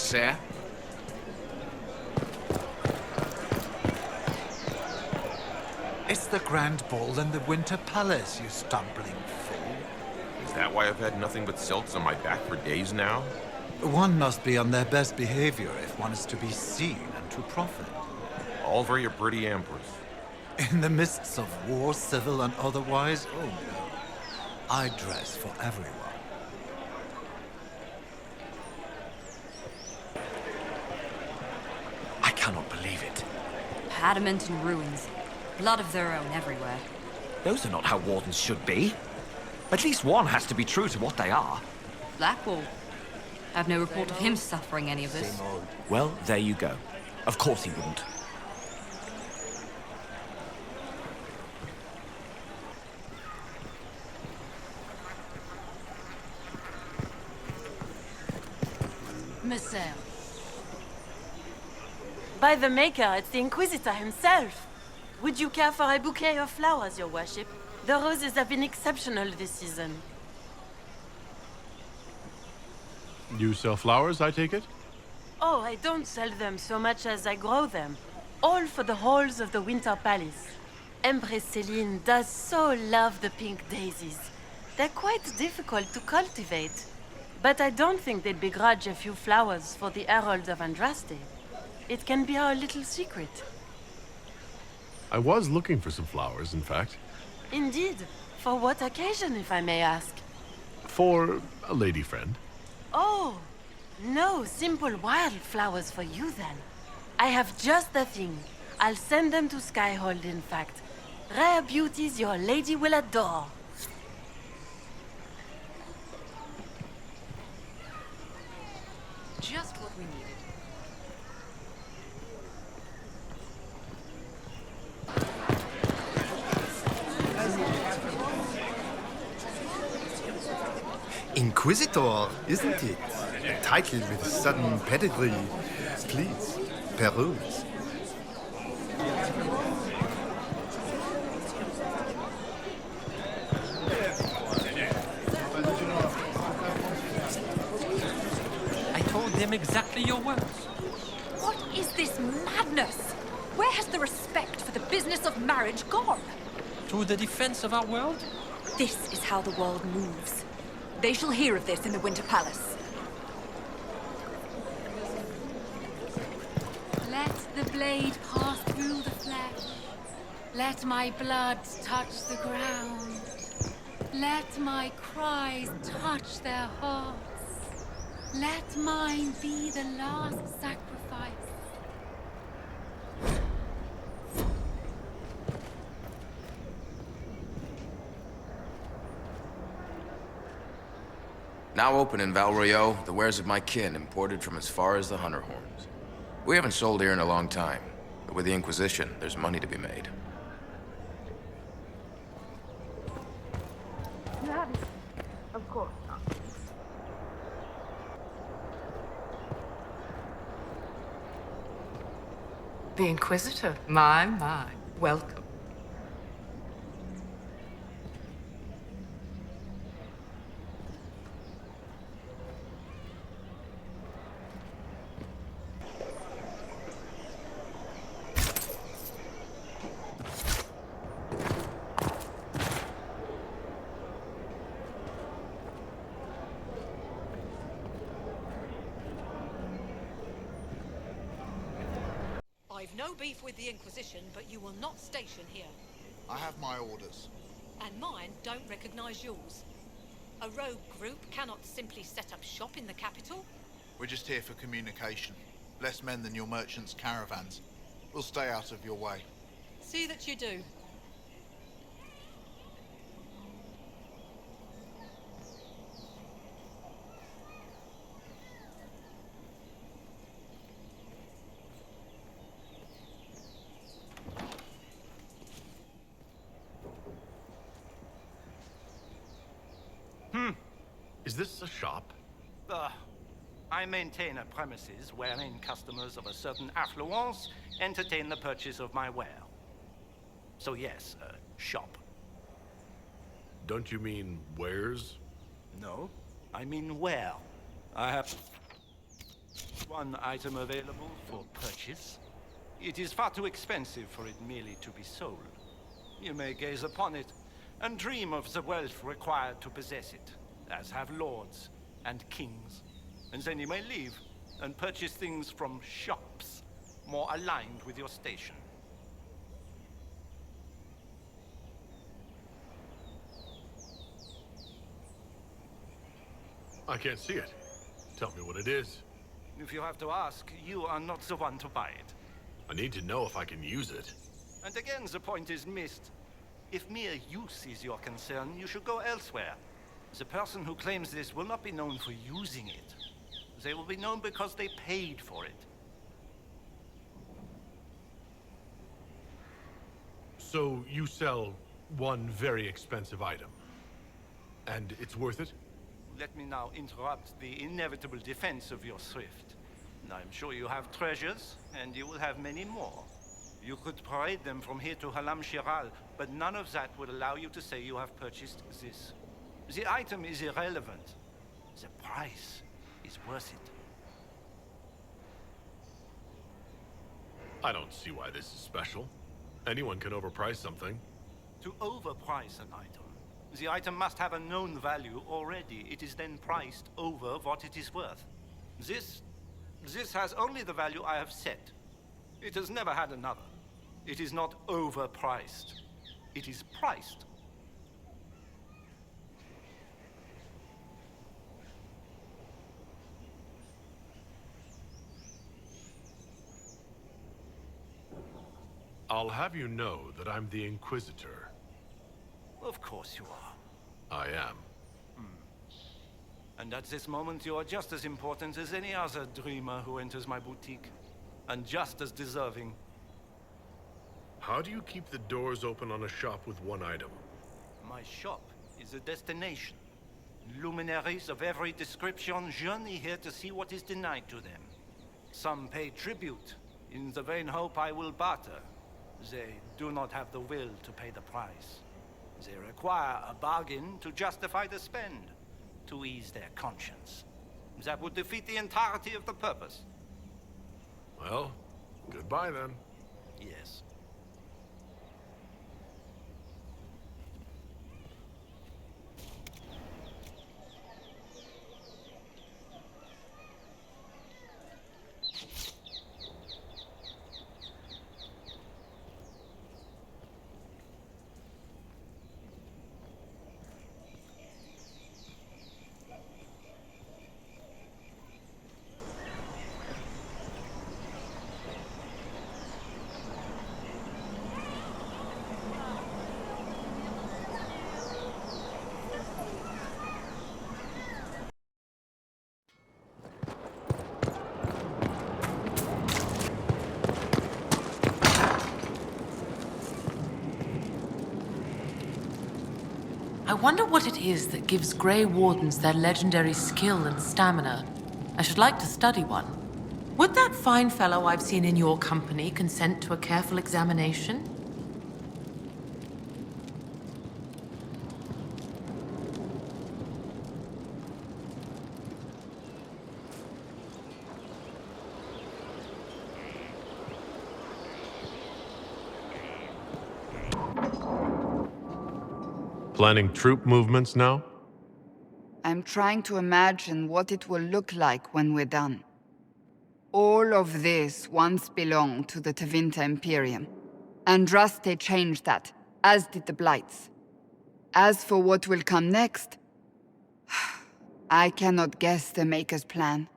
sir. It's the Grand Ball in the Winter Palace, you stumbling fool. Is that why I've had nothing but silks on my back for days now? One must be on their best behavior if one is to be seen and to profit. All for your pretty empress. In the midst of war, civil and otherwise, oh no. I dress for everyone. I cannot believe it. Adamant in ruins. Blood of their own everywhere. Those are not how wardens should be. At least one has to be true to what they are. Blackwall. I've no report of him suffering any of this. Well, there you go. Of course he wouldn't. Monsieur. By the Maker, it's the Inquisitor himself. Would you care for a bouquet of flowers, your worship? The roses have been exceptional this season. You sell flowers, I take it? Oh, I don't sell them so much as I grow them. All for the halls of the Winter Palace. Empress Celine does so love the pink daisies. They're quite difficult to cultivate. But I don't think they'd begrudge a few flowers for the Herald of Andraste. It can be our little secret. I was looking for some flowers, in fact. Indeed. For what occasion, if I may ask? For a lady friend. Oh, no simple wildflowers for you then. I have just the thing. I'll send them to Skyhold, in fact. Rare beauties your lady will adore. Just what we needed. Inquisitor, isn't it? A title with a sudden pedigree. Please, peruse. I told them exactly your words. What is this madness? Where has the respect for the business of marriage gone? To the defense of our world? This is how the world moves. They shall hear of this in the Winter Palace. Let the blade pass through the flesh. Let my blood touch the ground. Let my cries touch their hearts. Let mine be the last sacrifice. Now open in Val Royeaux, the wares of my kin imported from as far as the Hunter Horns. We haven't sold here in a long time, but with the Inquisition, there's money to be made. You have it. Of course. The Inquisitor? My. Welcome. I've no beef with the Inquisition, but you will not station here. I have my orders. And mine don't recognize yours. A rogue group cannot simply set up shop in the capital. We're just here for communication. Less men than your merchants' caravans. We'll stay out of your way. See that you do. Is this a shop? I maintain a premises wherein customers of a certain affluence entertain the purchase of my ware. So yes, a shop. Don't you mean wares? No, I mean ware. I have... One item available for purchase. It is far too expensive for it merely to be sold. You may gaze upon it and dream of the wealth required to possess it, as have lords and kings. And then you may leave and purchase things from shops more aligned with your station. I can't see it. Tell me what it is. If you have to ask, you are not the one to buy it. I need to know if I can use it. And again, the point is missed. If mere use is your concern, you should go elsewhere. The person who claims this will not be known for using it. They will be known because they paid for it. So you sell one very expensive item. And it's worth it? Let me now interrupt the inevitable defense of your thrift. I'm sure you have treasures, and you will have many more. You could parade them from here to Halam Shiral, but none of that would allow you to say you have purchased this. The item is irrelevant. The price is worth it. I don't see why this is special. Anyone can overprice something. To overprice an item, the item must have a known value already. It is then priced over what it is worth. This has only the value I have set. It has never had another. It is not overpriced. It is priced. I'll have you know that I'm the Inquisitor. Of course you are. I am. And at this moment, you are just as important as any other dreamer who enters my boutique. And just as deserving. How do you keep the doors open on a shop with one item? My shop is a destination. Luminaries of every description journey here to see what is denied to them. Some pay tribute, in the vain hope I will barter. They do not have the will to pay the price. They require a bargain to justify the spend, to ease their conscience. That would defeat the entirety of the purpose. Well, goodbye then. Yes. I wonder what it is that gives Grey Wardens their legendary skill and stamina. I should like to study one. Would that fine fellow I've seen in your company consent to a careful examination? Planning troop movements now? I'm trying to imagine what it will look like when we're done. All of this once belonged to the Tevinter Imperium. Andraste changed that, as did the Blights. As for what will come next, I cannot guess the Maker's plan.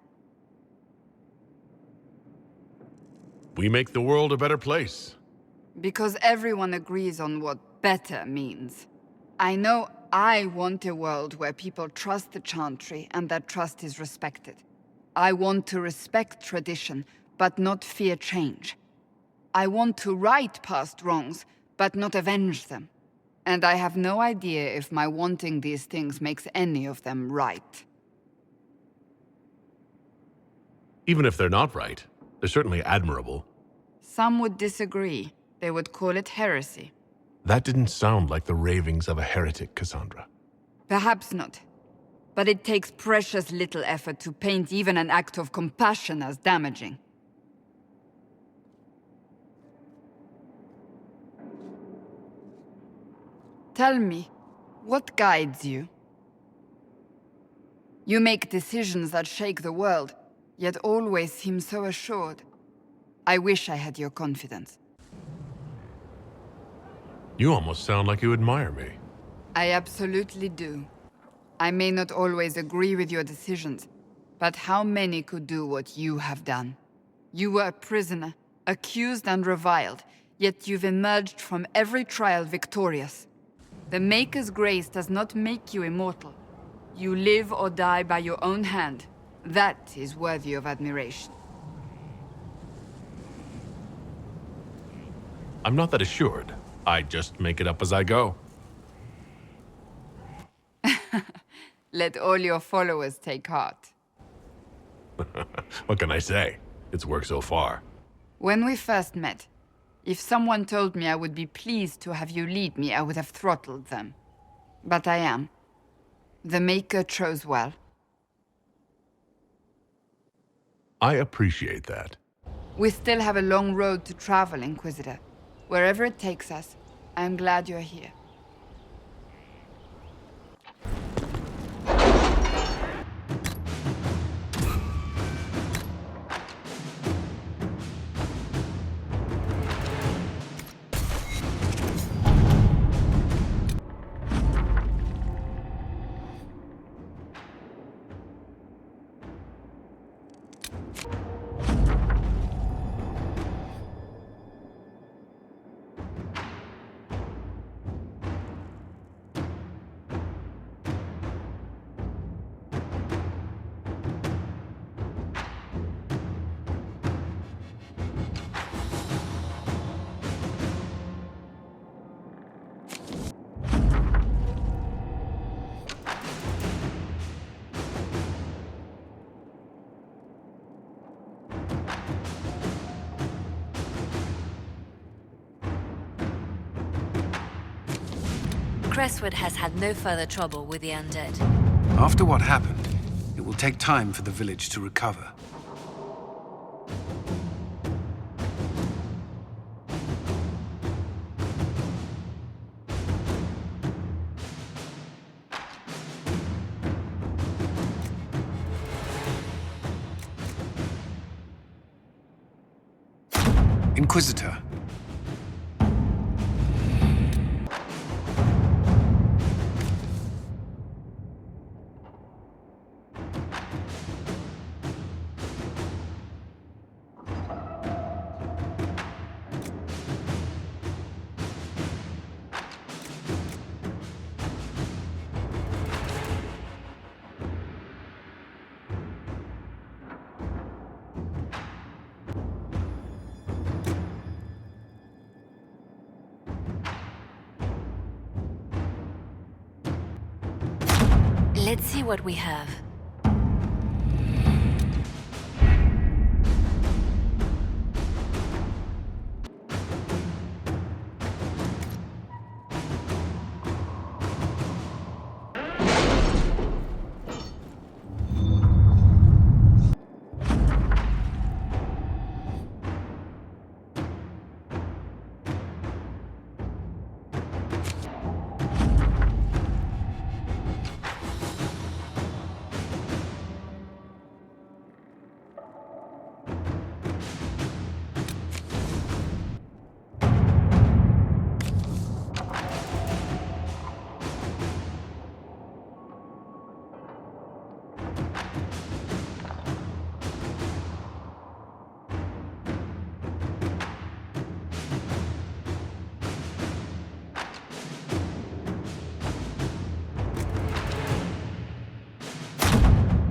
We make the world a better place. Because everyone agrees on what better means. I know I want a world where people trust the Chantry and that trust is respected. I want to respect tradition, but not fear change. I want to right past wrongs, but not avenge them. And I have no idea if my wanting these things makes any of them right. Even if they're not right, they're certainly admirable. Some would disagree. They would call it heresy. That didn't sound like the ravings of a heretic, Cassandra. Perhaps not. but it takes precious little effort to paint even an act of compassion as damaging. Tell me, what guides you? You make decisions that shake the world, yet always seem so assured. I wish I had your confidence. You almost sound like you admire me. I absolutely do. I may not always agree with your decisions, but how many could do what you have done? You were a prisoner, accused and reviled, yet you've emerged from every trial victorious. The Maker's grace does not make you immortal. You live or die by your own hand. That is worthy of admiration. I'm not that assured. I just make it up as I go. Let all your followers take heart. What can I say? It's worked so far. When we first met, if someone told me I would be pleased to have you lead me, I would have throttled them. But I am. The Maker chose well. I appreciate that. We still have a long road to travel, Inquisitor. Wherever it takes us, I'm glad you're here. Crestwood has had no further trouble with the undead. After what happened, it will take time for the village to recover. Inquisitor. Let's see what we have.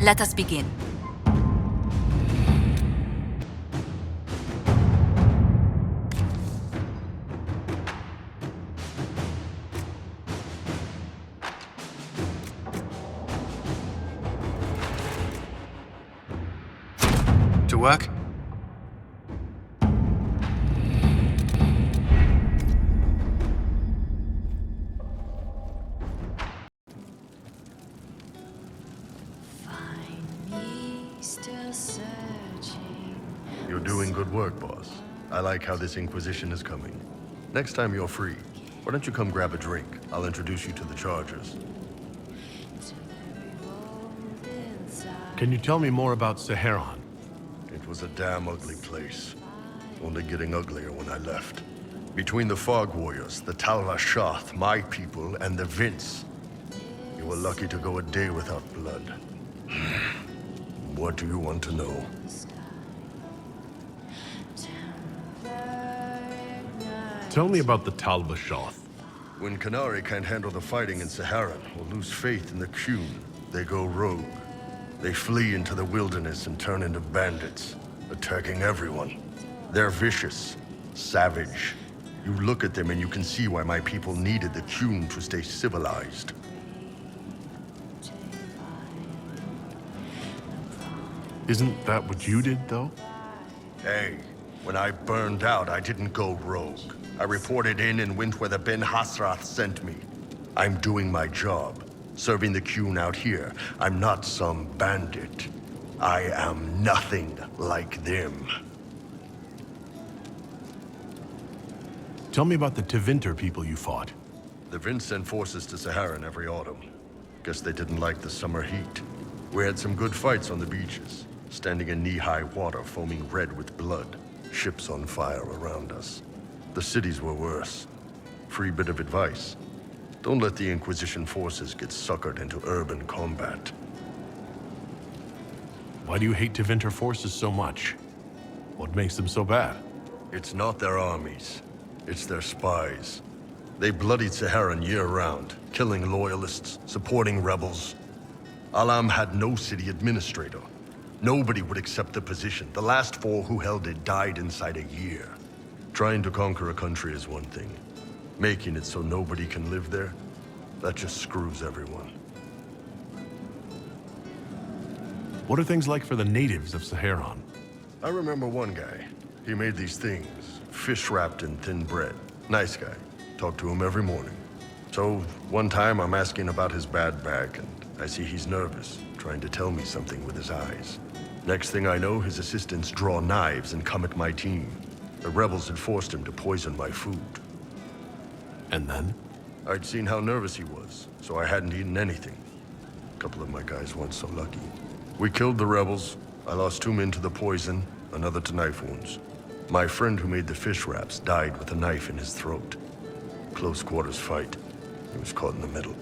Let us begin. To work? You're doing good work, boss. I like how this Inquisition is coming. Next time you're free, why don't you come grab a drink? I'll introduce you to the Chargers. Can you tell me more about Saharan? It was a damn ugly place. Only getting uglier when I left. Between the Fog Warriors, the Tal-Vashoth, my people, and the Vince. You were lucky to go a day without blood. What do you want to know? Tell me about the Tal-Vashoth. When Canary can't handle the fighting in Saharan or lose faith in the Qun, they go rogue. They flee into the wilderness and turn into bandits, attacking everyone. They're vicious, savage. You look at them and you can see why my people needed the Qun to stay civilized. Isn't that what you did, though? Hey, when I burned out, I didn't go rogue. I reported in and went where the Ben Hasrath sent me. I'm doing my job, serving the Qun out here. I'm not some bandit. I am nothing like them. Tell me about the Tevinter people you fought. The Vince sent forces to Saharan every autumn. Guess they didn't like the summer heat. We had some good fights on the beaches, standing in knee-high water foaming red with blood, ships on fire around us. The cities were worse. Free bit of advice. Don't let the Inquisition forces get suckered into urban combat. Why do you hate Tevinter forces so much? What makes them so bad? It's not their armies. It's their spies. They bloodied Saharan year-round, killing loyalists, supporting rebels. Alam had no city administrator. Nobody would accept the position. The last 4 who held it died inside a year. Trying to conquer a country is one thing. Making it so nobody can live there, that just screws everyone. What are things like for the natives of Saharan? I remember one guy. He made these things, fish wrapped in thin bread. Nice guy. Talk to him every morning. So, one time I'm asking about his bad back, and I see he's nervous, trying to tell me something with his eyes. Next thing I know, his assistants draw knives and come at my team. The rebels had forced him to poison my food. And then? I'd seen how nervous he was, so I hadn't eaten anything. A couple of my guys weren't so lucky. We killed the rebels. I lost 2 men to the poison, another to knife wounds. My friend who made the fish wraps died with a knife in his throat. Close quarters fight. He was caught in the middle.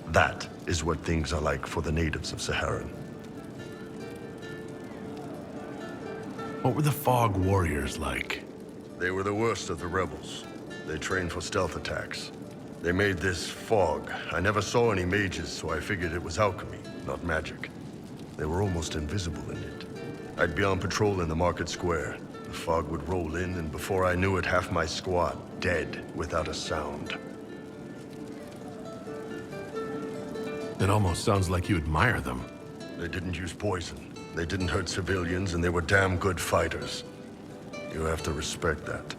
That is what things are like for the natives of Saharan. What were the Fog Warriors like? They were the worst of the rebels. They trained for stealth attacks. They made this fog. I never saw any mages, so I figured it was alchemy, not magic. They were almost invisible in it. I'd be on patrol in the market square. The fog would roll in, and before I knew it, half my squad dead without a sound. It almost sounds like you admire them. They didn't use poison. They didn't hurt civilians, and they were damn good fighters. You have to respect that.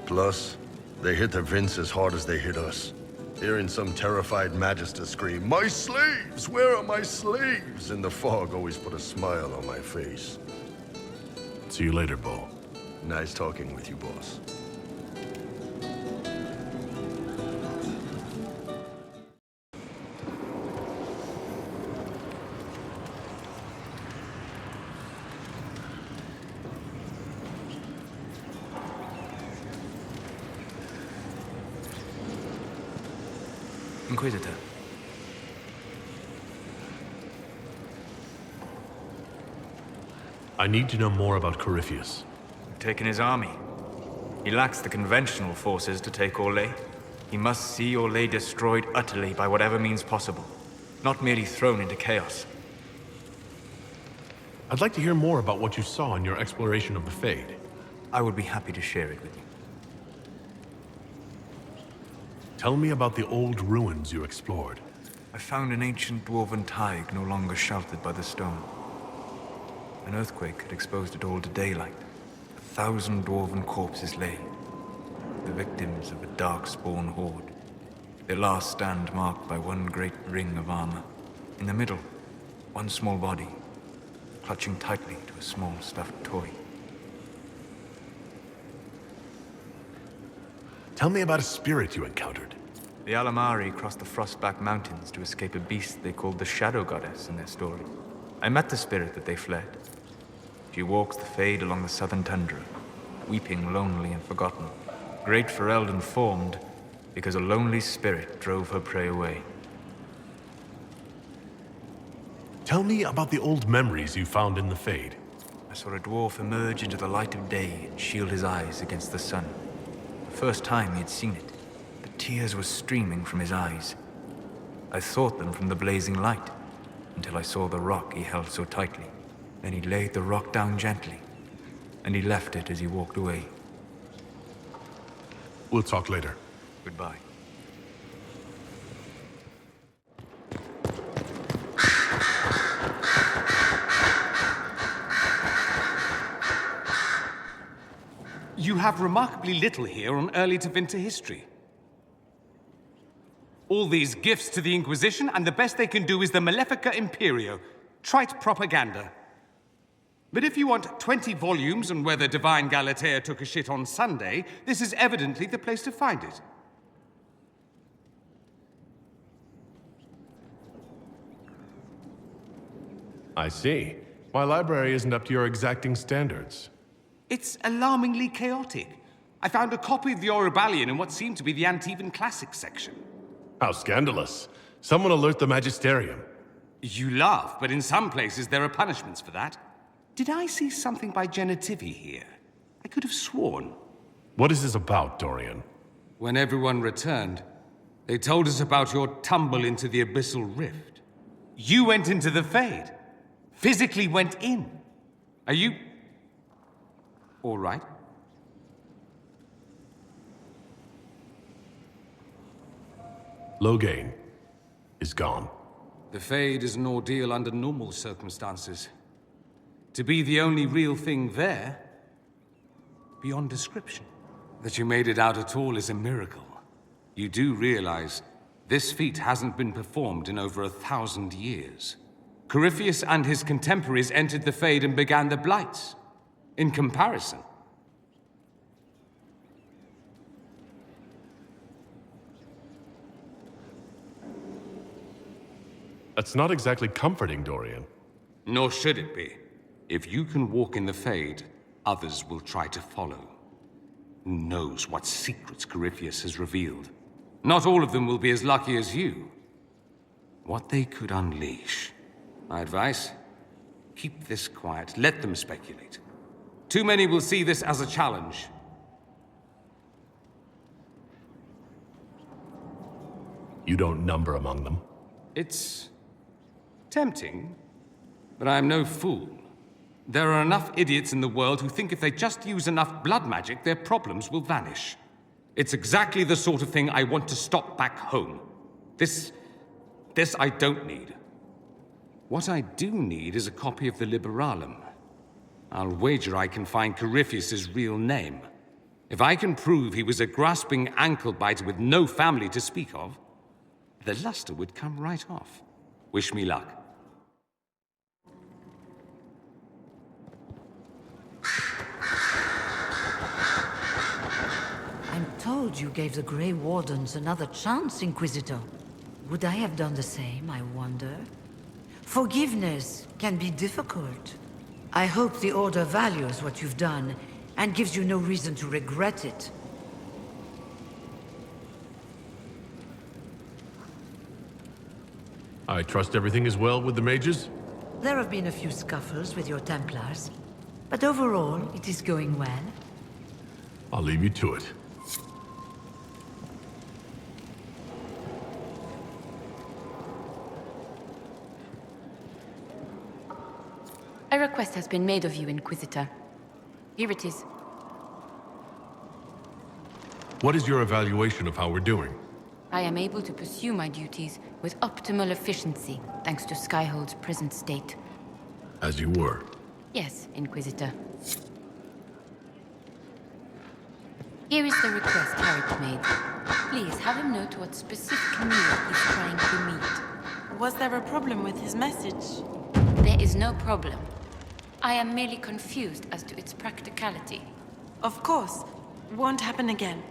Plus, they hit the Vince as hard as they hit us. Hearing some terrified Magister scream, "My slaves! Where are my slaves?" in the fog always put a smile on my face. See you later, Bo. Nice talking with you, boss. Inquisitor. I need to know more about Corypheus. We've taken his army. He lacks the conventional forces to take Orlais. He must see Orlais destroyed utterly by whatever means possible, not merely thrown into chaos. I'd like to hear more about what you saw in your exploration of the Fade. I would be happy to share it with you. Tell me about the old ruins you explored. I found an ancient dwarven thaig no longer sheltered by the stone. An earthquake had exposed it all to daylight. 1,000 dwarven corpses lay, the victims of a dark-spawn horde. Their last stand marked by one great ring of armor. In the middle, one small body, clutching tightly to a small stuffed toy. Tell me about a spirit you encountered. The Alamari crossed the Frostback Mountains to escape a beast they called the Shadow Goddess in their story. I met the spirit that they fled. She walks the Fade along the southern tundra, weeping lonely and forgotten, great for Elden formed, because a lonely spirit drove her prey away. Tell me about the old memories you found in the Fade. I saw a dwarf emerge into the light of day and shield his eyes against the sun. The first time he had seen it, the tears were streaming from his eyes. I thought them from the blazing light, until I saw the rock he held so tightly. Then he laid the rock down gently, and he left it as he walked away. We'll talk later. Goodbye. You have remarkably little here on early to Vinter history. All these gifts to the Inquisition, and the best they can do is the Malefica Imperio. Trite propaganda. But if you want 20 volumes on whether Divine Galatea took a shit on Sunday, this is evidently the place to find it. I see. My library isn't up to your exacting standards. It's alarmingly chaotic. I found a copy of the Oribalion in what seemed to be the Antivan Classics section. How scandalous. Someone alert the Magisterium. You laugh, but in some places there are punishments for that. Did I see something by Genitivi here? I could have sworn. What is this about, Dorian? When everyone returned, they told us about your tumble into the Abyssal Rift. You went into the Fade. Physically went in. Are you... all right? Loghain is gone. The Fade is an ordeal under normal circumstances. To be the only real thing there, beyond description. That you made it out at all is a miracle. You do realize this feat hasn't been performed in over 1,000 years. Corypheus and his contemporaries entered the Fade and began the Blights. In comparison, that's not exactly comforting, Dorian. Nor should it be. If you can walk in the Fade, others will try to follow. Who knows what secrets Corypheus has revealed? Not all of them will be as lucky as you. What they could unleash. My advice? Keep this quiet. Let them speculate. Too many will see this as a challenge. You don't number among them. It's tempting, but I am no fool. There are enough idiots in the world who think if they just use enough blood magic, their problems will vanish. It's exactly the sort of thing I want to stop back home. This I don't need. What I do need is a copy of the Liberalum. I'll wager I can find Corypheus's real name. If I can prove he was a grasping ankle-biter with no family to speak of, the luster would come right off. Wish me luck. I'm told you gave the Grey Wardens another chance, Inquisitor. Would I have done the same, I wonder? Forgiveness can be difficult. I hope the Order values what you've done, and gives you no reason to regret it. I trust everything is well with the mages? There have been a few scuffles with your Templars, but overall, it is going well. I'll leave you to it. A request has been made of you, Inquisitor. Here it is. What is your evaluation of how we're doing? I am able to pursue my duties with optimal efficiency, thanks to Skyhold's present state. As you were. Yes, Inquisitor. Here is the request Harriet made. Please have him note what specific need he's trying to meet. Was there a problem with his message? There is no problem. I am merely confused as to its practicality. Of course. Won't happen again.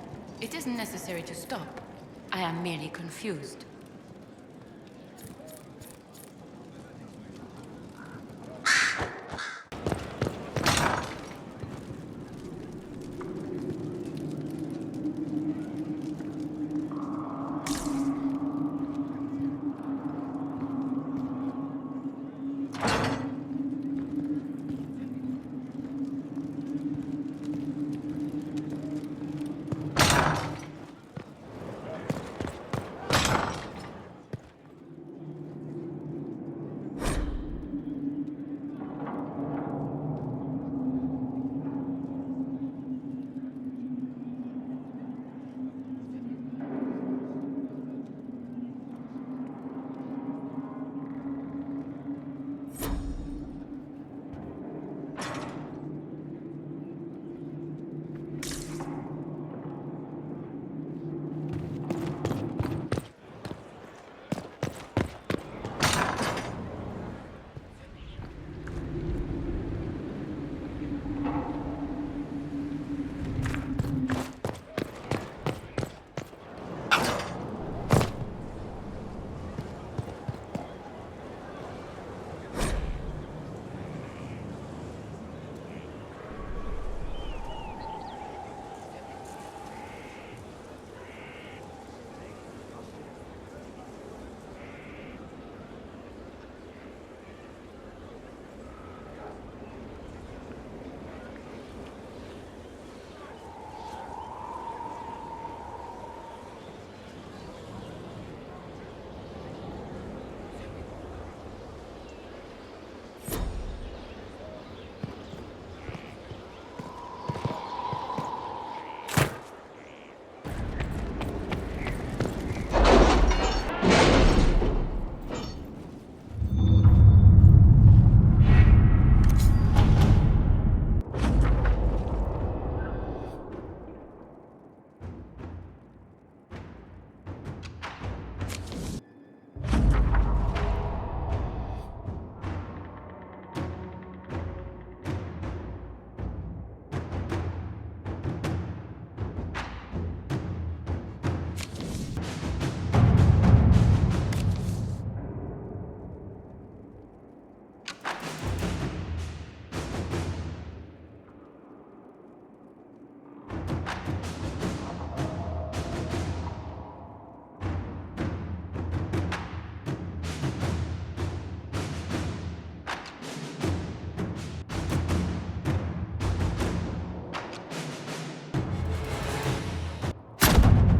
It isn't necessary to stop. I am merely confused.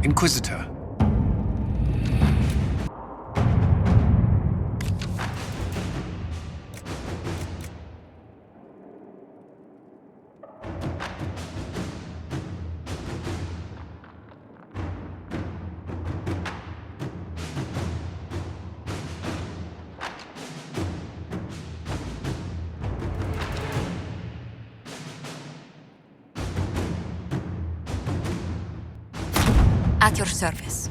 Inquisitor. At your service.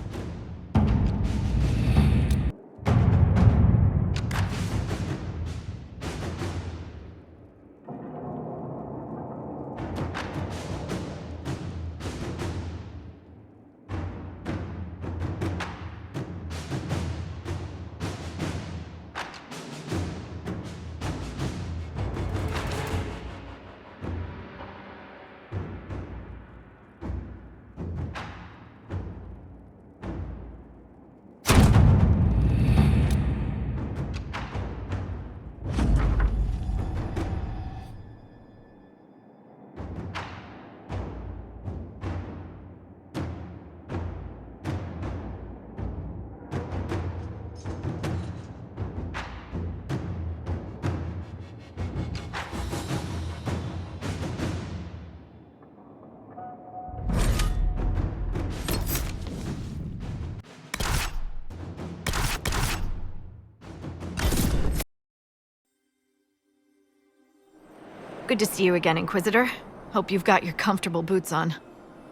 Good to see you again, Inquisitor. Hope you've got your comfortable boots on.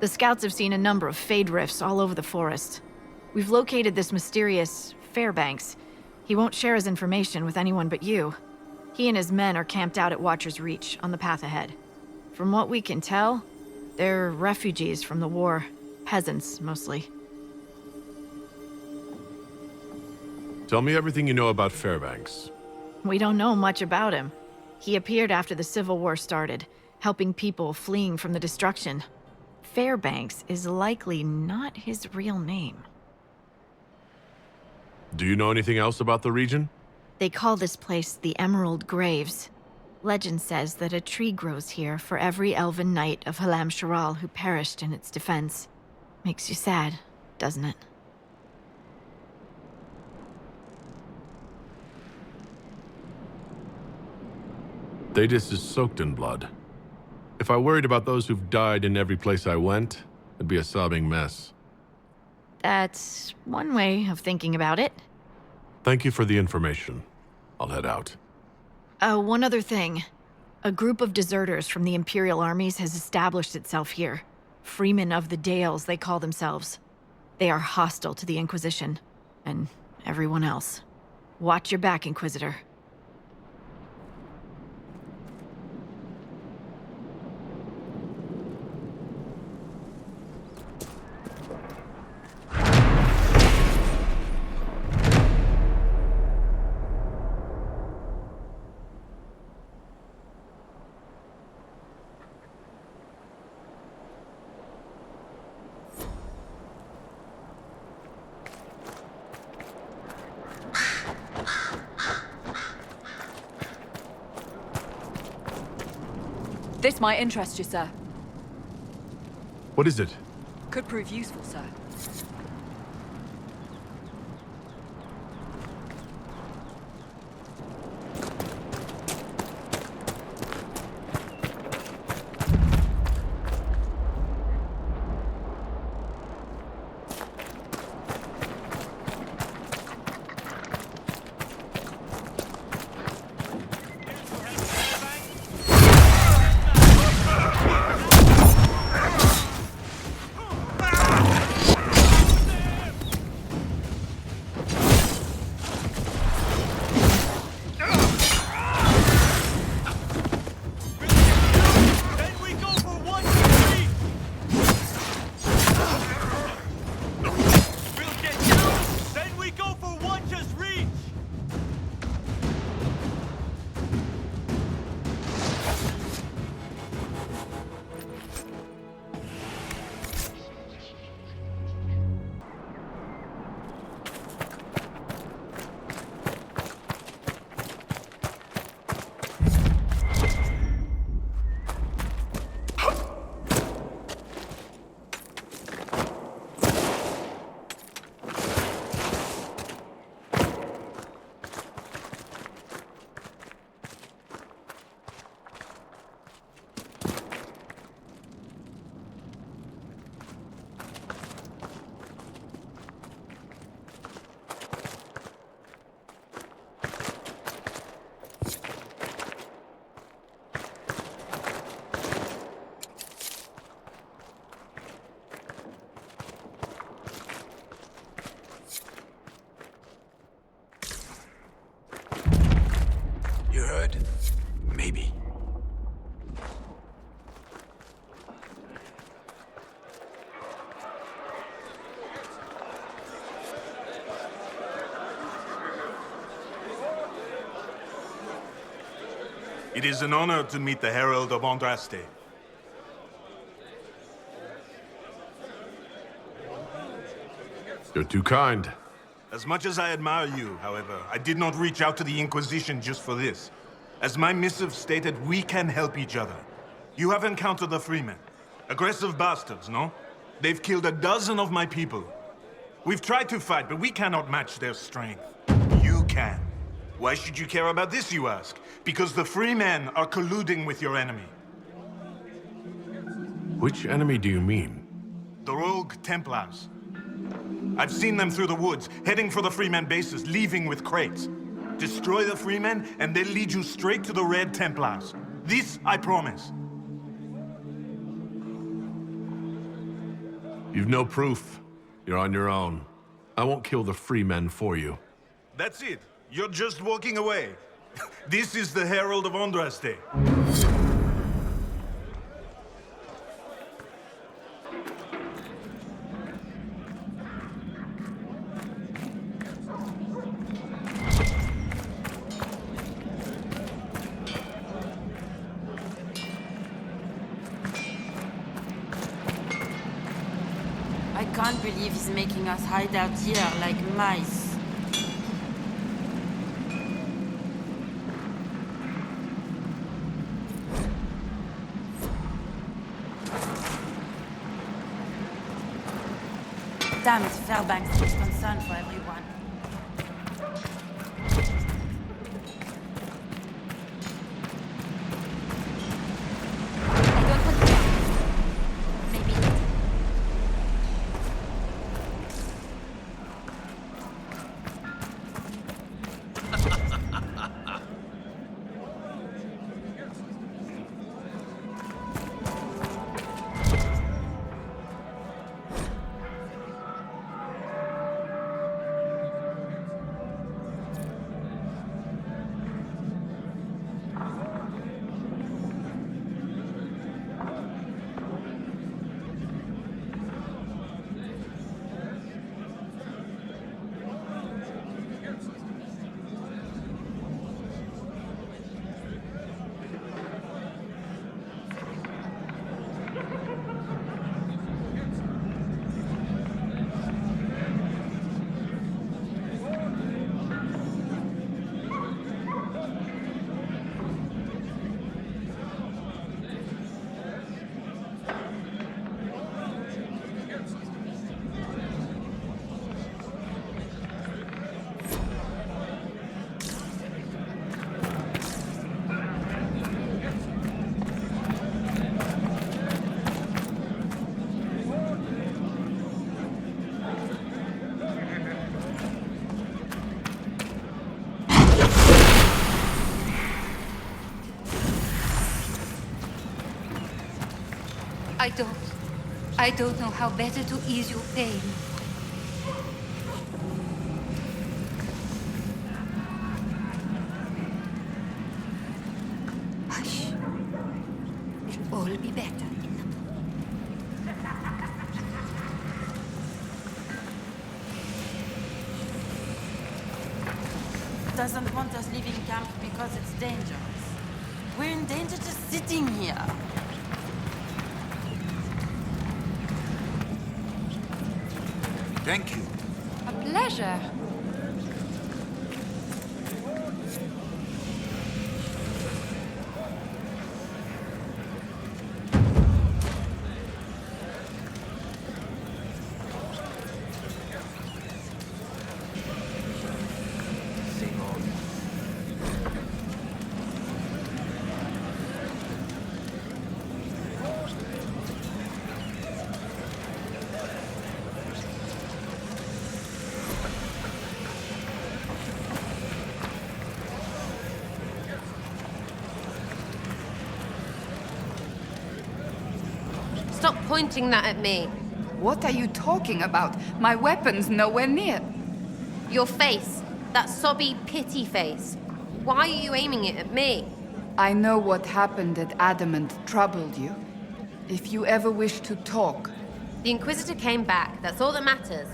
The scouts have seen a number of Fade rifts all over the forest. We've located this mysterious Fairbanks. He won't share his information with anyone but you. He and his men are camped out at Watcher's Reach, on the path ahead. From what we can tell, they're refugees from the war. Peasants, mostly. Tell me everything you know about Fairbanks. We don't know much about him. He appeared after the Civil War started, helping people fleeing from the destruction. Fairbanks is likely not his real name. Do you know anything else about the region? They call this place the Emerald Graves. Legend says that a tree grows here for every elven knight of Halam Sharal who perished in its defense. Makes you sad, doesn't it? Thedas is soaked in blood. If I worried about those who've died in every place I went, it'd be a sobbing mess. That's one way of thinking about it. Thank you for the information. I'll head out. One other thing. A group of deserters from the Imperial armies has established itself here. Freemen of the Dales, they call themselves. They are hostile to the Inquisition, and everyone else. Watch your back, Inquisitor. This might interest you, sir. What is it? Could prove useful, sir. You heard? Maybe. It is an honor to meet the Herald of Andraste. You're too kind. As much as I admire you, however, I did not reach out to the Inquisition just for this. As my missive stated, we can help each other. You have encountered the Freemen. Aggressive bastards, no? They've killed a dozen of my people. We've tried to fight, but we cannot match their strength. You can. Why should you care about this, you ask? Because the Freemen are colluding with your enemy. Which enemy do you mean? The rogue Templars. I've seen them through the woods, heading for the Freemen bases, leaving with crates. Destroy the Freemen, and they'll lead you straight to the Red Templars. This I promise. You've no proof. You're on your own. I won't kill the Freemen for you. That's it. You're just walking away. This is the Herald of Andraste. I can't believe he's making us hide out here like mice. Damn it, Fairbanks is concern for everyone. I don't want to jump. Maybe later. I don't know how better to ease your pain. Hush. It'll all be better. Doesn't want us leaving camp because it's dangerous. We're in danger just sitting here. Thank you. A pleasure. Stop pointing that at me. What are you talking about? My weapon's nowhere near. Your face. That sobby pity face. Why are you aiming it at me? I know what happened at Adamant troubled you. If you ever wish to talk... The Inquisitor came back. That's all that matters.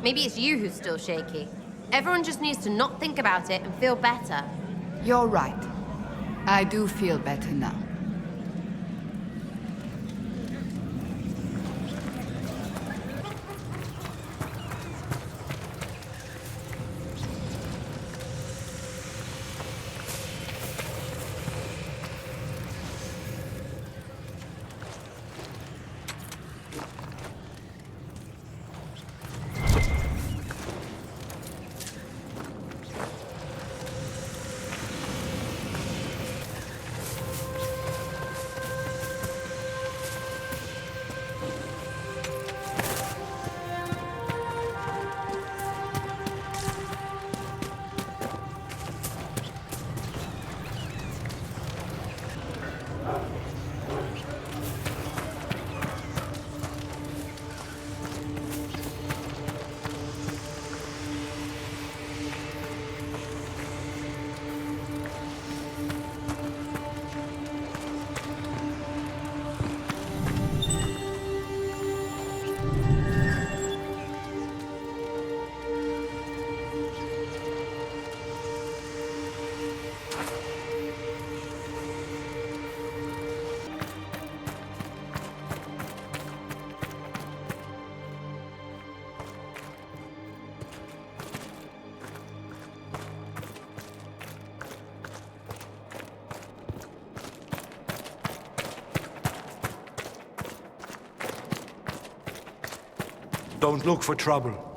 Maybe it's you who's still shaky. Everyone just needs to not think about it and feel better. You're right. I do feel better now. Don't look for trouble.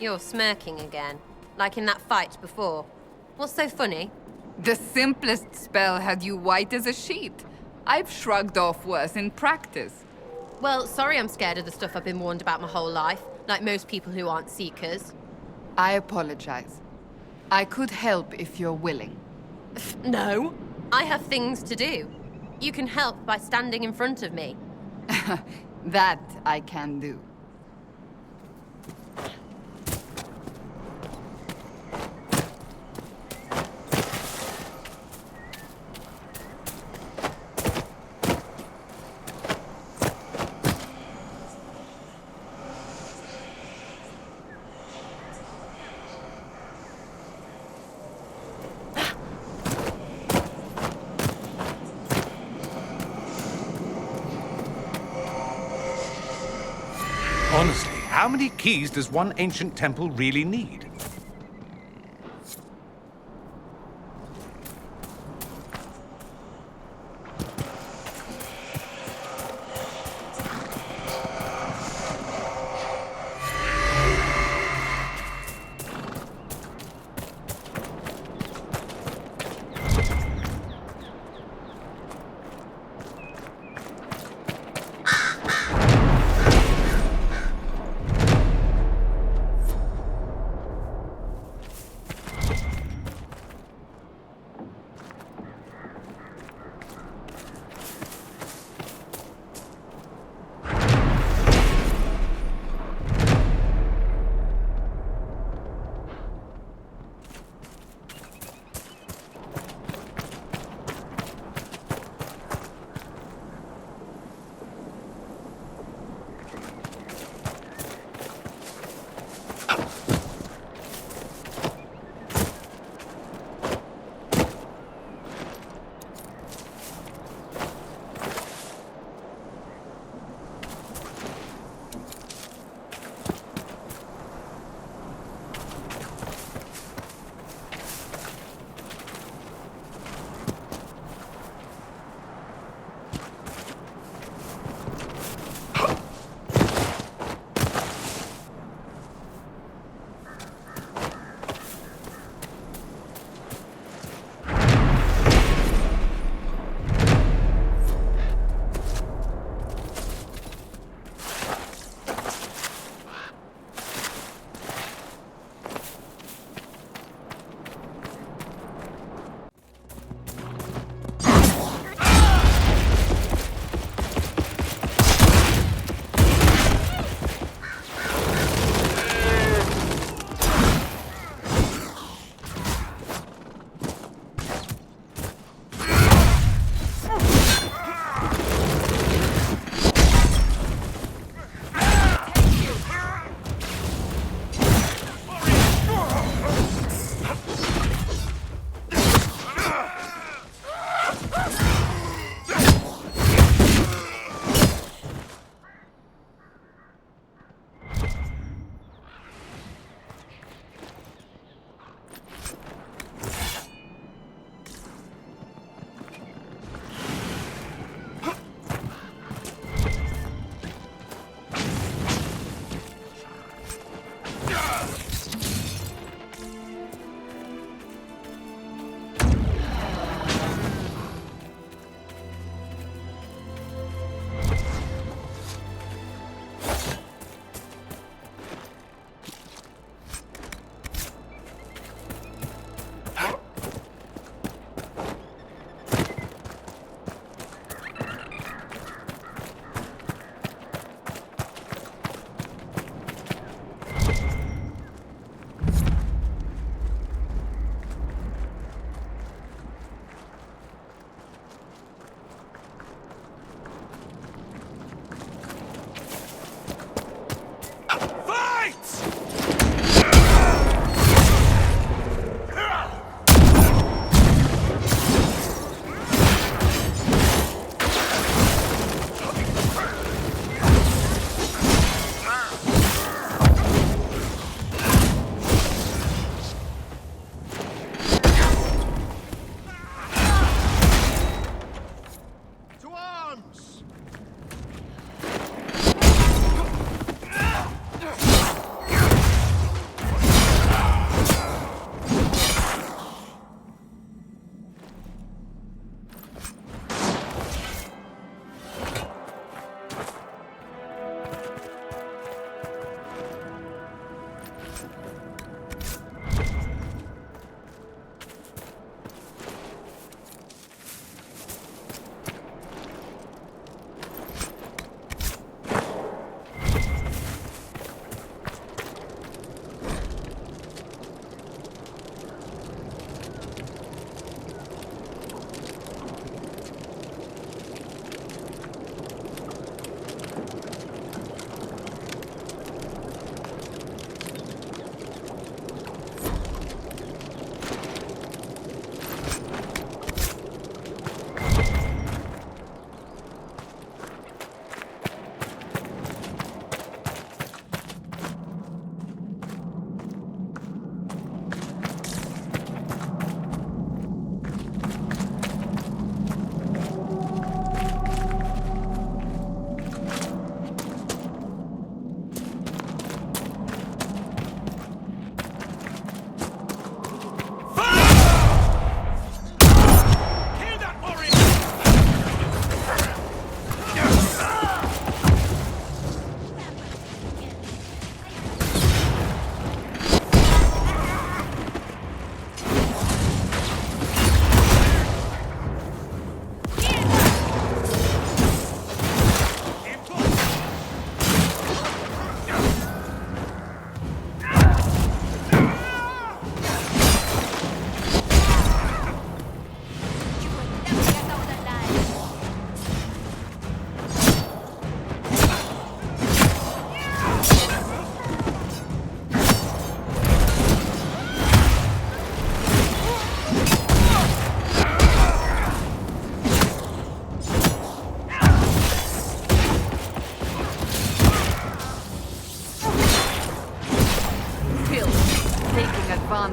You're smirking again, like in that fight before. What's so funny? The simplest spell had you white as a sheet. I've shrugged off worse in practice. Well, sorry I'm scared of the stuff I've been warned about my whole life, like most people who aren't Seekers. I apologize. I could help if you're willing. No, I have things to do. You can help by standing in front of me. That I can do. Honestly, how many keys does one ancient temple really need?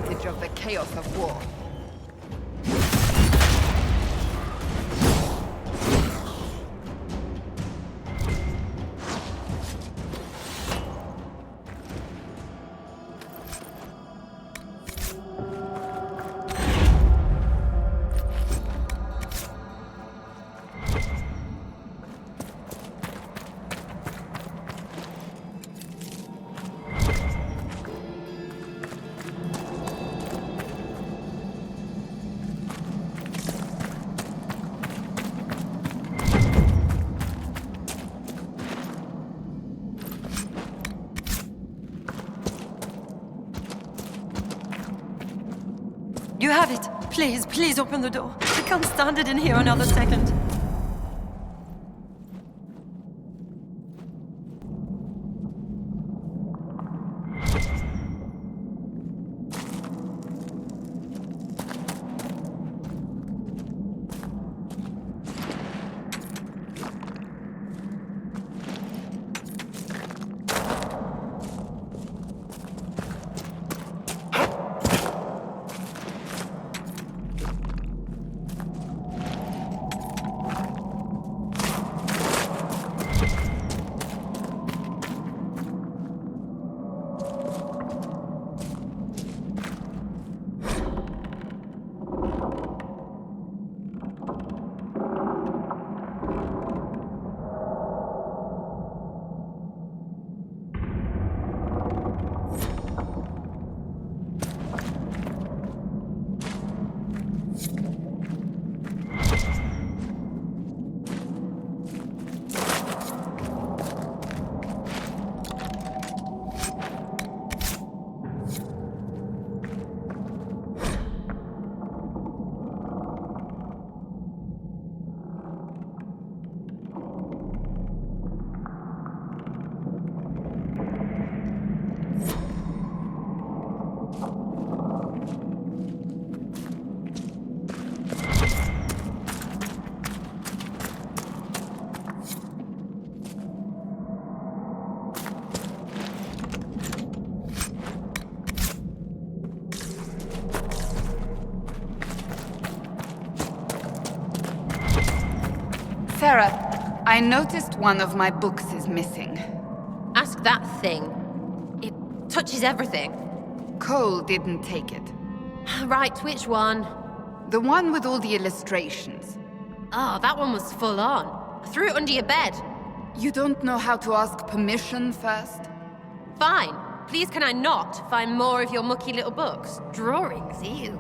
advantage of the chaos of war. You have it. Please, please open the door. I can't stand it in here another second. Sera, I noticed one of my books is missing. Ask that thing. It touches everything. Cole didn't take it. Right, which one? The one with all the illustrations. Oh, that one was full on. I threw it under your bed. You don't know how to ask permission first? Fine. Please can I not find more of your mucky little books? Drawings, ew.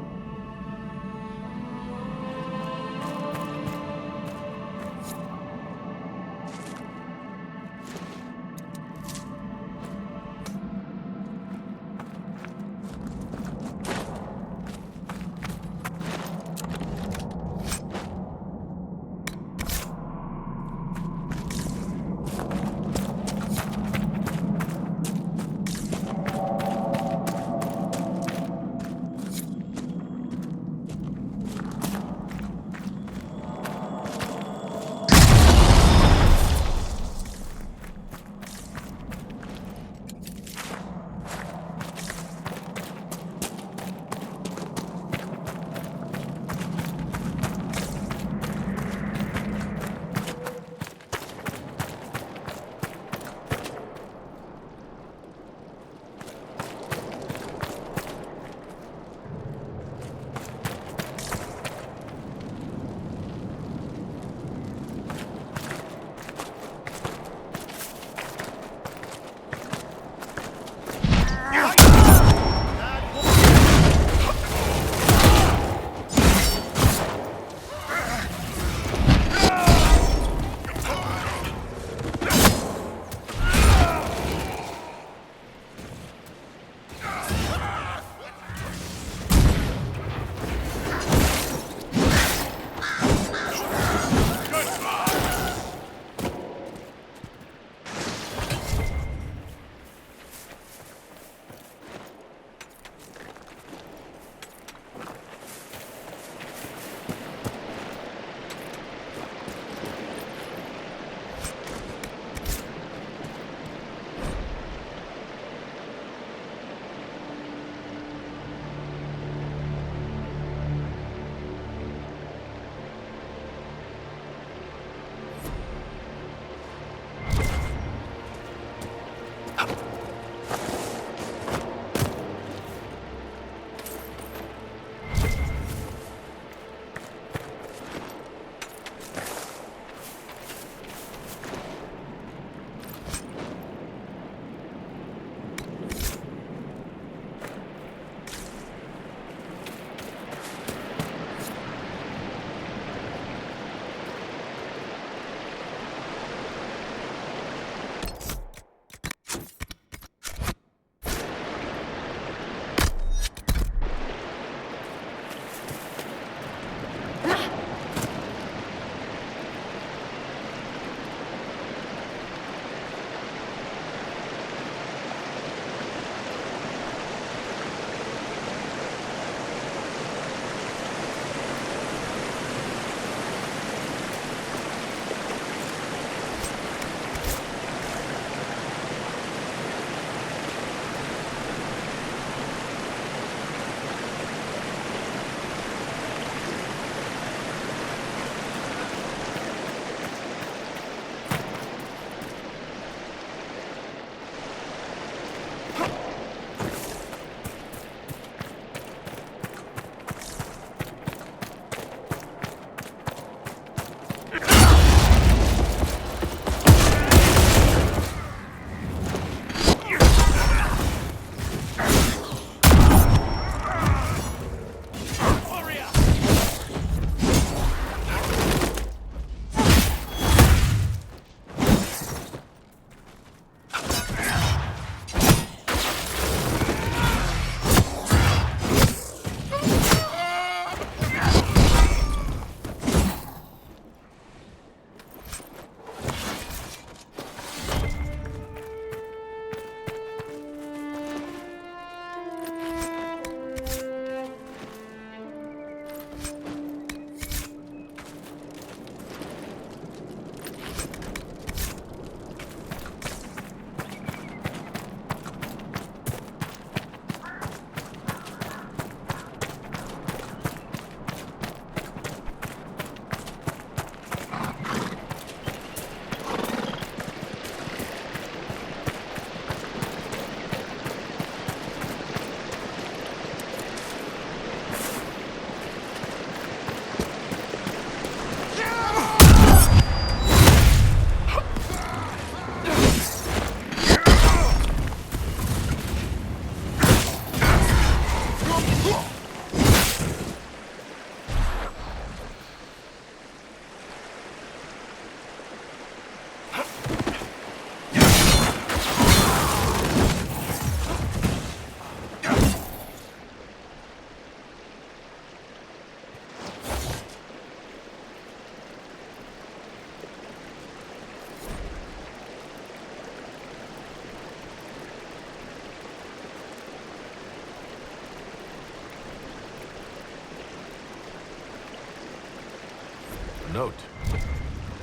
Note.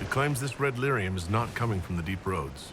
It claims this red lyrium is not coming from the deep roads.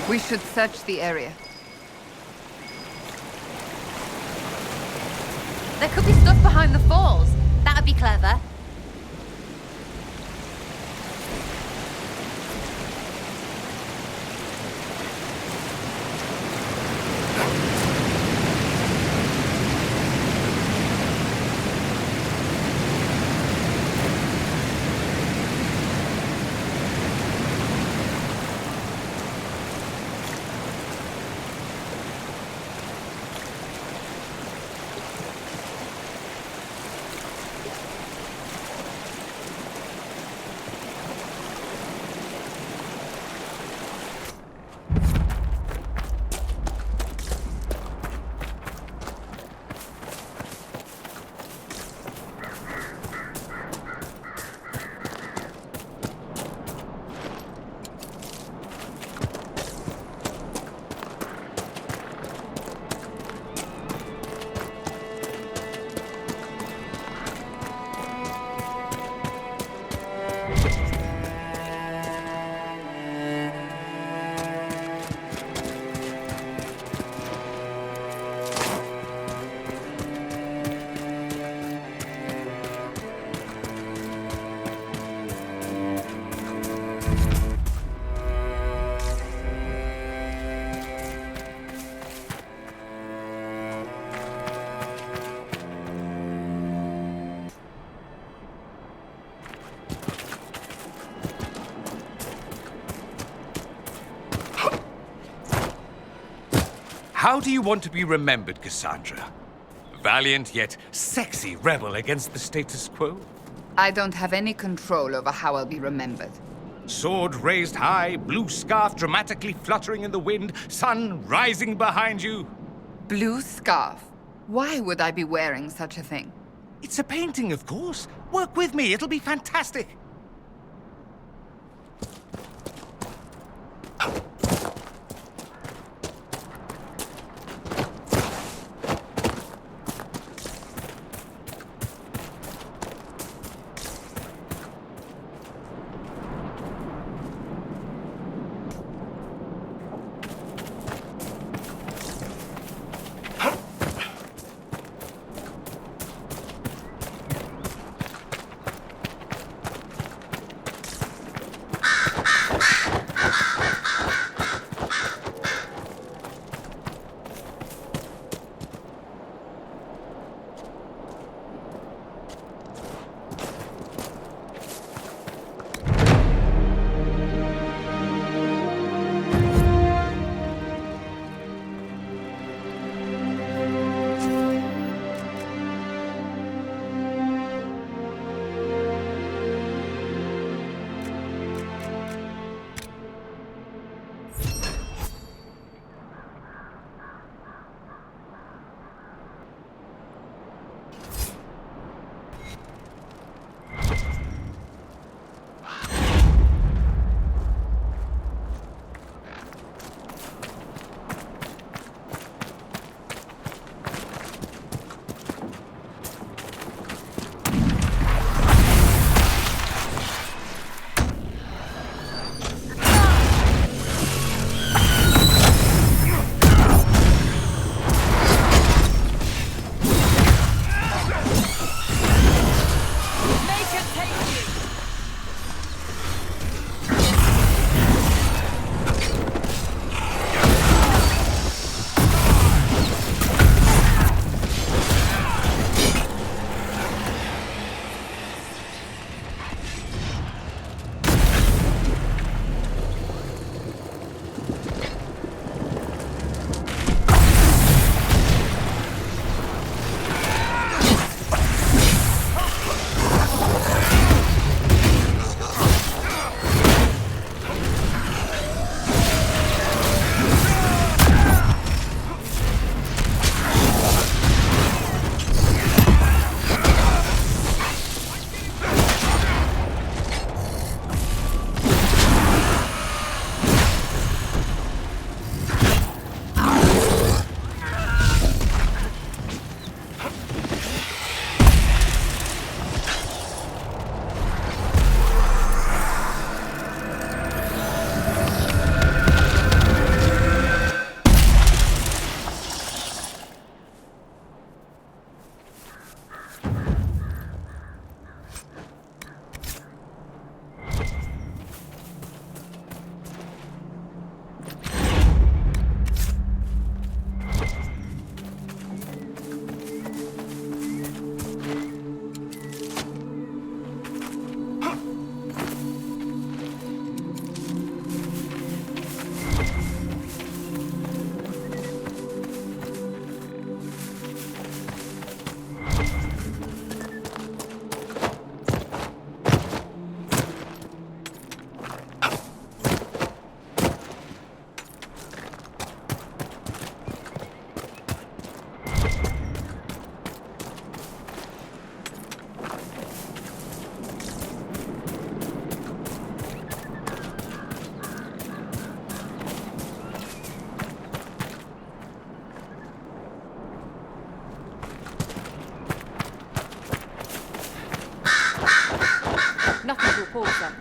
We should search the area. There could be stuff behind the falls. That'd be clever. How do you want to be remembered, Cassandra? Valiant yet sexy rebel against the status quo? I don't have any control over how I'll be remembered. Sword raised high, blue scarf dramatically fluttering in the wind, sun rising behind you. Blue scarf? Why would I be wearing such a thing? It's a painting, of course. Work with me, it'll be fantastic. Nothing to report, sir.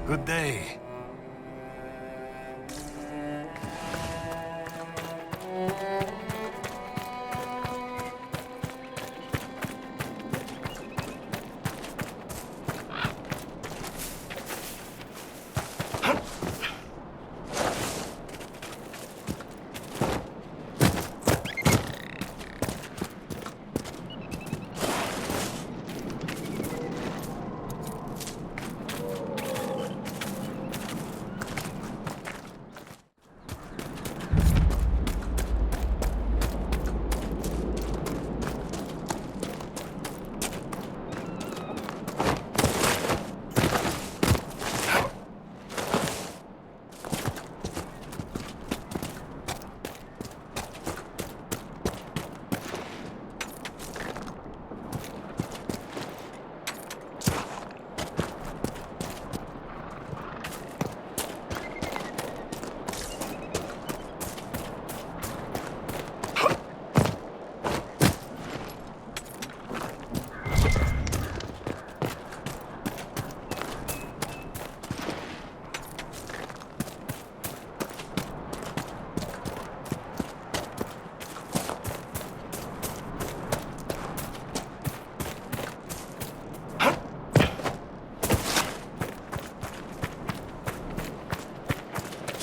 Good day.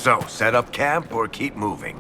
So, set up camp or keep moving?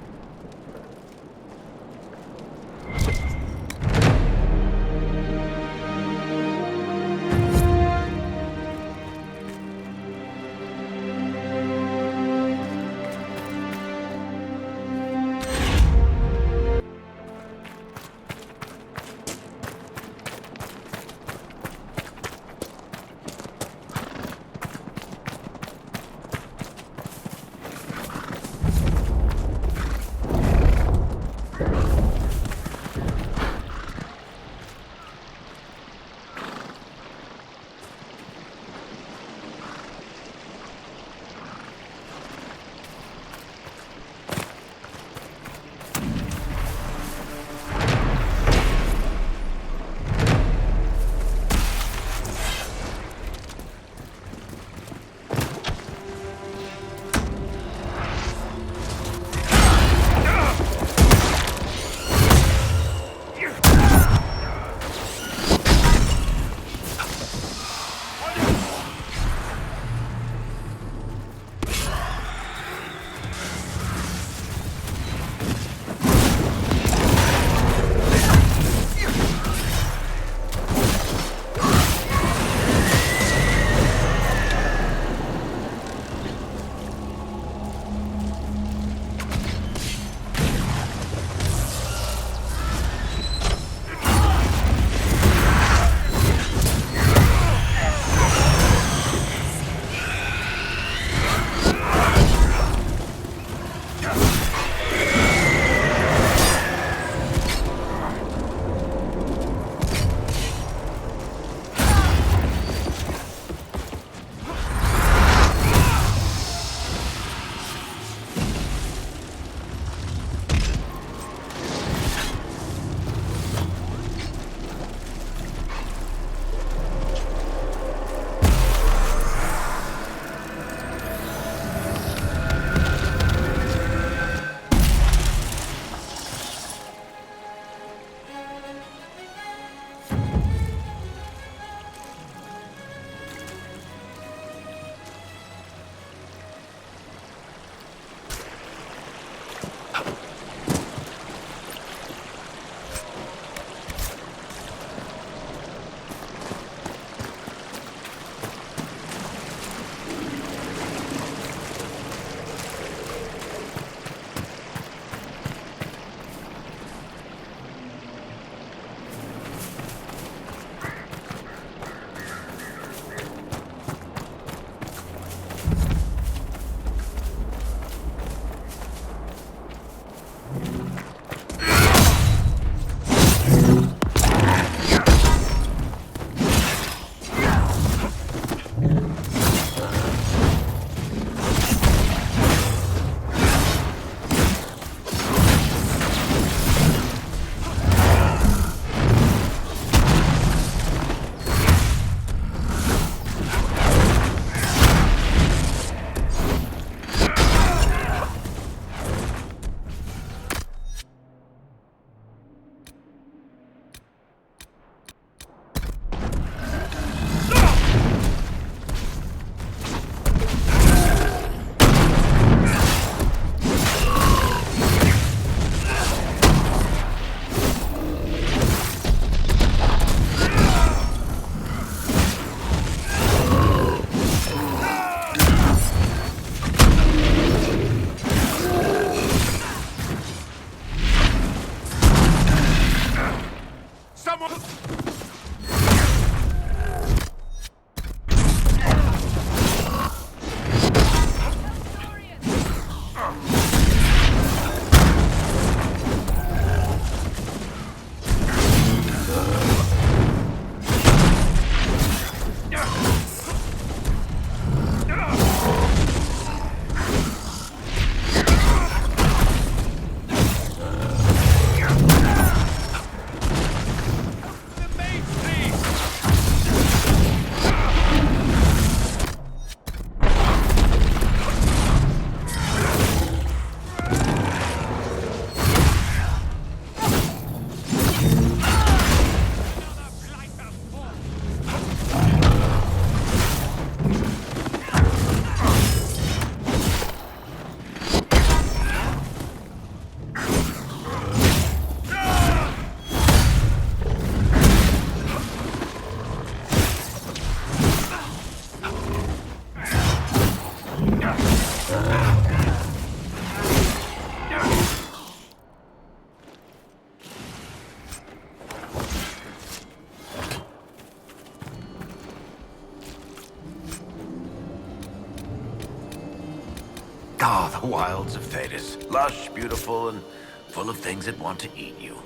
Ah, the wilds of Thedas. Lush, beautiful, and full of things that want to eat you.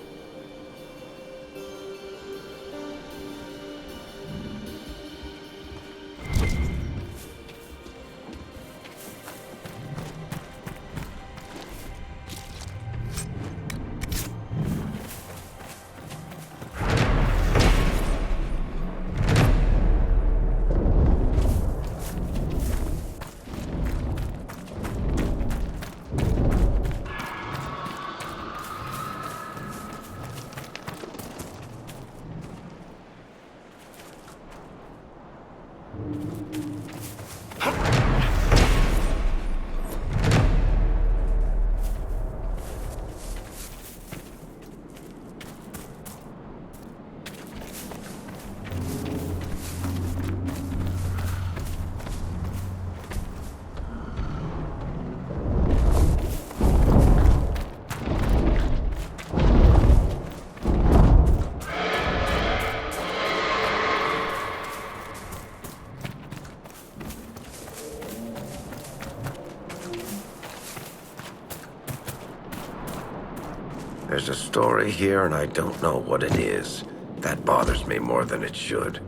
There's a story here, and I don't know what it is. That bothers me more than it should.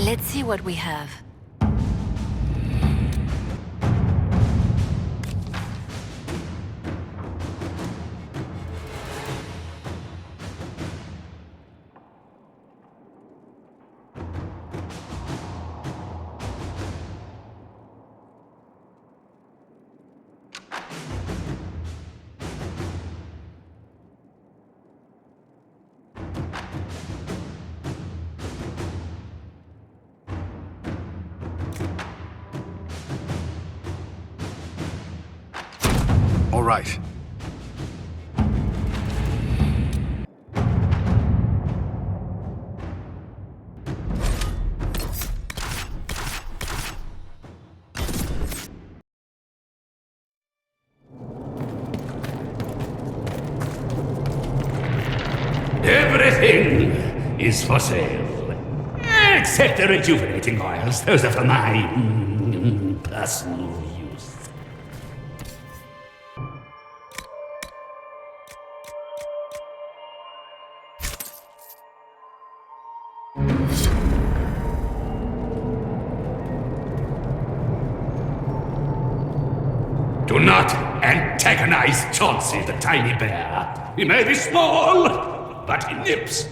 Let's see what we have. All right. Everything is for sale. Except the rejuvenating oils. Those are for my personal use. Do not antagonize Chauncey the tiny bear. He may be small, but he nips